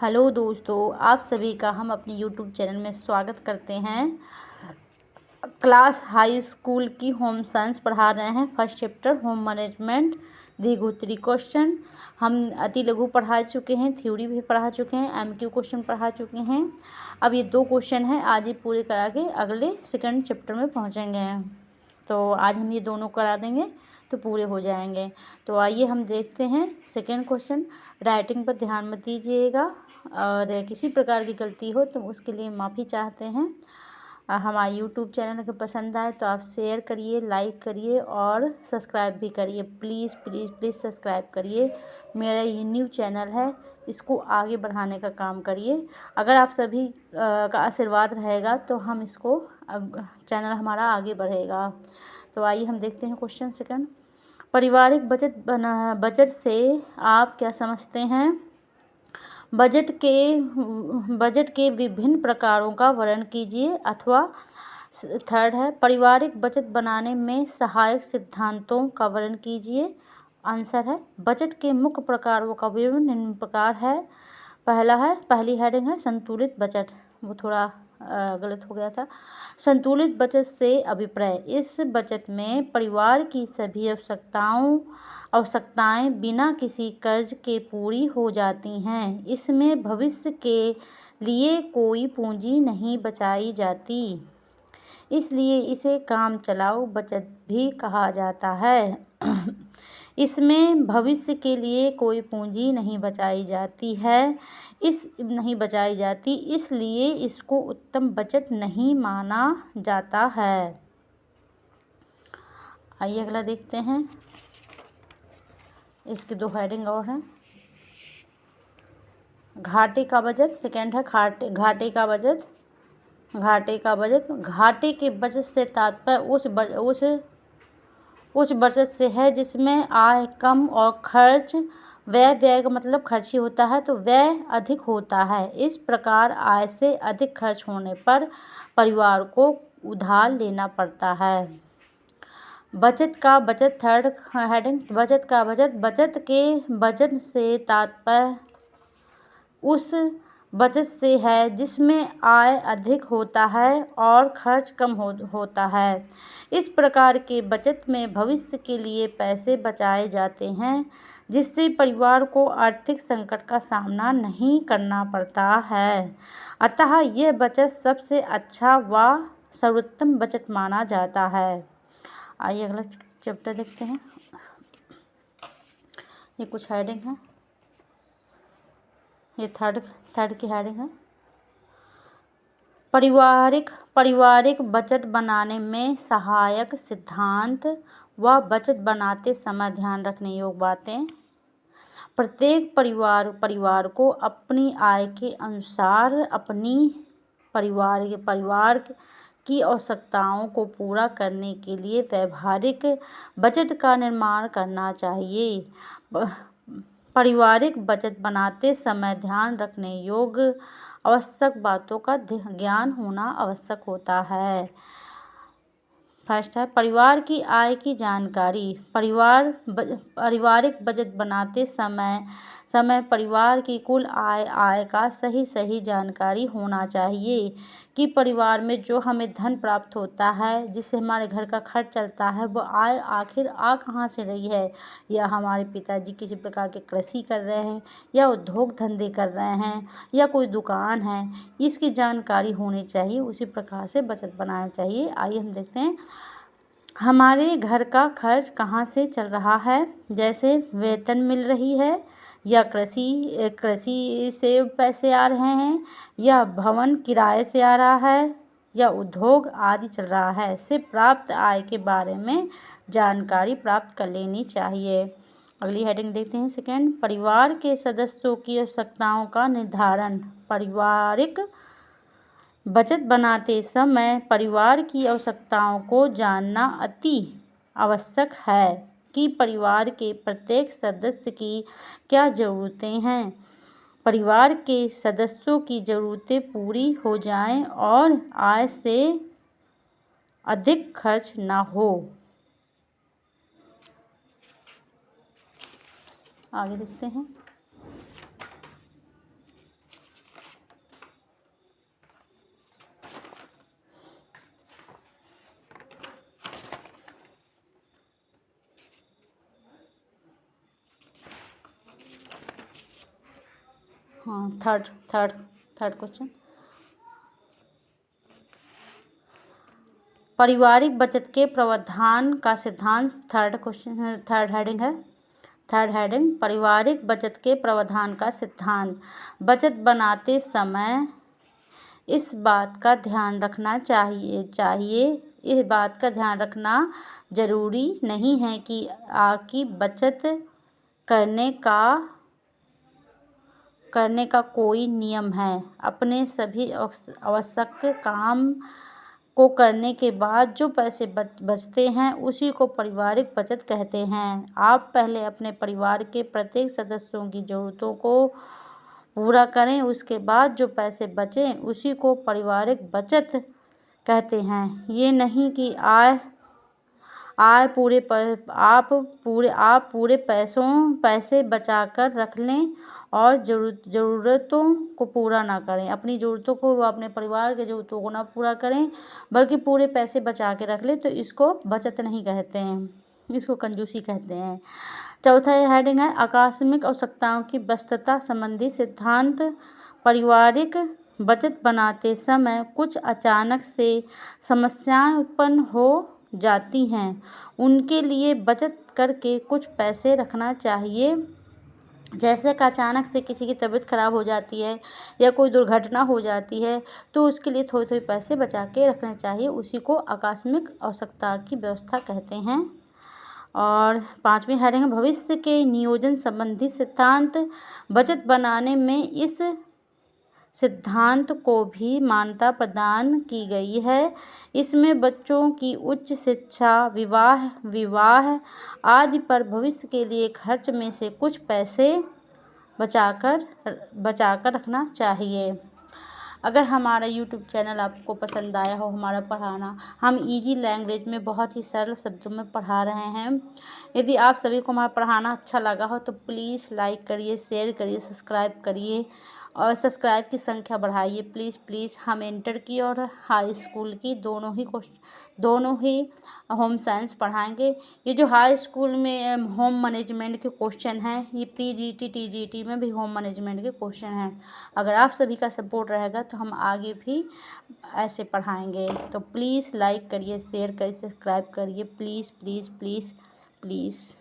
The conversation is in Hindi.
हेलो दोस्तों, आप सभी का हम अपने यूट्यूब चैनल में स्वागत करते हैं। क्लास हाई स्कूल की होम साइंस पढ़ा रहे हैं। फर्स्ट चैप्टर होम मैनेजमेंट द्विगुत्री क्वेश्चन हम अति लघु पढ़ा चुके हैं, थ्योरी भी पढ़ा चुके हैं, एमक्यू क्वेश्चन पढ़ा चुके हैं। अब ये 2 क्वेश्चन हैं, आज ये पूरे करा के अगले सेकंड चैप्टर में पहुंचेंगे। तो आज हम ये दोनों करा देंगे तो पूरे हो जाएंगे। तो आइए हम देखते हैं सेकंड क्वेश्चन। राइटिंग पर ध्यान मत दीजिएगा और किसी प्रकार की गलती हो तो उसके लिए माफ़ी चाहते हैं। हमारे यूट्यूब चैनल अगर पसंद आए तो आप शेयर करिए, लाइक करिए और सब्सक्राइब भी करिए। प्लीज़ प्लीज़ प्लीज़ सब्सक्राइब करिए। मेरा ये न्यू चैनल है, इसको आगे बढ़ाने का काम करिए। अगर आप सभी का आशीर्वाद रहेगा तो हम इसको चैनल हमारा आगे बढ़ेगा। तो आइए हम देखते हैं क्वेश्चन सेकंड। पारिवारिक बजट से आप क्या समझते हैं? बजट के विभिन्न प्रकारों का वर्णन कीजिए। अथवा थर्ड है, पारिवारिक बजट बनाने में सहायक सिद्धांतों का वर्णन कीजिए। आंसर है, बजट के मुख्य प्रकारों का विवरण निम्न प्रकार है। पहली हेडिंग है संतुलित बजट, वो थोड़ा गलत हो गया था। संतुलित बजट से अभिप्राय, इस बजट में परिवार की सभी आवश्यकताएं बिना किसी कर्ज के पूरी हो जाती हैं। इसमें भविष्य के लिए कोई पूंजी नहीं बचाई जाती, इसलिए इसे काम चलाऊ बचत भी कहा जाता है। इसमें भविष्य के लिए कोई पूंजी नहीं बचाई जाती, इसलिए इसको उत्तम बजट नहीं माना जाता है। आइए अगला देखते हैं। इसकी 2 हेडिंग और हैं। घाटे का बजट, सेकेंड है घाटे का बजट। घाटे के बजट से तात्पर्य उस बचत से है जिसमें आय कम और व्यय का मतलब खर्च ही होता है, तो व्यय अधिक होता है। इस प्रकार आय से अधिक खर्च होने पर परिवार को उधार लेना पड़ता है। बचत थर्ड हेडिंग, बचत के बजट से तात्पर्य उस बचत से है जिसमें आय अधिक होता है और खर्च कम होता है। इस प्रकार के बचत में भविष्य के लिए पैसे बचाए जाते हैं, जिससे परिवार को आर्थिक संकट का सामना नहीं करना पड़ता है। अतः यह बचत सबसे अच्छा व सर्वोत्तम बचत माना जाता है। आइए अगला चैप्टर देखते हैं। ये कुछ हेडिंग है। ये थर्ड की हेडिंग है। पारिवारिक बजट बनाने में सहायक सिद्धांत व बजट बनाते समय ध्यान रखने योग्य बातें। प्रत्येक परिवार को अपनी आय के अनुसार अपनी परिवार की आवश्यकताओं को पूरा करने के लिए व्यावहारिक बजट का निर्माण करना चाहिए। पारिवारिक बजट बनाते समय ध्यान रखने योग्य आवश्यक बातों का ज्ञान होना आवश्यक होता है। फर्स्ट है, परिवार की आय की जानकारी। पारिवारिक बजट बनाते समय परिवार की कुल आय का सही जानकारी होना चाहिए कि परिवार में जो हमें धन प्राप्त होता है, जिससे हमारे घर का खर्च चलता है, वो आय आखिर आ कहाँ से रही है। या हमारे पिताजी किसी प्रकार के कृषि कर रहे हैं या उद्योग धंधे कर रहे हैं या कोई दुकान है, इसकी जानकारी होनी चाहिए। उसी प्रकार से बचत बनाना चाहिए। आइए हम देखते हैं हमारे घर का खर्च कहाँ से चल रहा है। जैसे वेतन मिल रही है या कृषि से पैसे आ रहे हैं या भवन किराए से आ रहा है या उद्योग आदि चल रहा है, से प्राप्त आय के बारे में जानकारी प्राप्त कर लेनी चाहिए। अगली हेडिंग देखते हैं सेकंड, परिवार के सदस्यों की आवश्यकताओं का निर्धारण। पारिवारिक बजट बनाते समय परिवार की आवश्यकताओं को जानना अति आवश्यक है कि परिवार के प्रत्येक सदस्य की क्या ज़रूरतें हैं। परिवार के सदस्यों की ज़रूरतें पूरी हो जाएं और आय से अधिक खर्च न हो। आगे देखते हैं। हाँ, थर्ड क्वेश्चन, पारिवारिक बचत के प्रावधान का सिद्धांत। थर्ड क्वेश्चन, थर्ड हेडिंग है। थर्ड हेडिंग, पारिवारिक बचत के प्रावधान का सिद्धांत। बचत बनाते समय इस बात का ध्यान रखना चाहिए इस बात का ध्यान रखना जरूरी नहीं है कि बचत करने का कोई नियम है। अपने सभी आवश्यक काम को करने के बाद जो पैसे बचते हैं उसी को पारिवारिक बचत कहते हैं। आप पहले अपने परिवार के प्रत्येक सदस्यों की ज़रूरतों को पूरा करें, उसके बाद जो पैसे बचें उसी को पारिवारिक बचत कहते हैं। ये नहीं कि आप पूरे पैसे बचा कर रख लें और ज़रूरतों को पूरा ना करें। अपनी ज़रूरतों को, अपने परिवार के ज़रूरतों को ना पूरा करें बल्कि पूरे पैसे बचा के रख लें, तो इसको बचत नहीं कहते हैं, इसको कंजूसी कहते हैं। चौथा हेडिंग है, आकस्मिक आवश्यकताओं की वस्तुता संबंधी सिद्धांत। पारिवारिक बचत बनाते समय कुछ अचानक से समस्याएं उत्पन्न हो जाती हैं। उनके लिए बचत करके कुछ पैसे रखना चाहिए। जैसे कि अचानक से किसी की तबीयत खराब हो जाती है या कोई दुर्घटना हो जाती है तो उसके लिए थोड़े थोड़े पैसे बचा के रखने चाहिए, उसी को आकस्मिक आवश्यकता की व्यवस्था कहते हैं। और पांचवी हेडिंग है, भविष्य के नियोजन संबंधी सिद्धांत। बचत बनाने में इस सिद्धांत को भी मान्यता प्रदान की गई है। इसमें बच्चों की उच्च शिक्षा, विवाह आदि पर भविष्य के लिए खर्च में से कुछ पैसे बचाकर रखना चाहिए। अगर हमारा YouTube चैनल आपको पसंद आया हो, हमारा पढ़ाना, हम इजी लैंग्वेज में बहुत ही सरल शब्दों में पढ़ा रहे हैं। यदि आप सभी को हमारा पढ़ाना अच्छा लगा हो तो प्लीज़ लाइक करिए, शेयर करिए, सब्सक्राइब करिए और सब्सक्राइब की संख्या बढ़ाइए प्लीज़। हम इंटर की और हाई स्कूल की दोनों ही होम साइंस पढ़ाएंगे। ये जो हाई स्कूल में होम मैनेजमेंट के क्वेश्चन हैं, ये PGT TGT में भी होम मैनेजमेंट के क्वेश्चन हैं। अगर आप सभी का सपोर्ट रहेगा तो हम आगे भी ऐसे पढ़ाएंगे। तो प्लीज़ लाइक करिए, शेयर करिए, सब्सक्राइब करिए प्लीज़।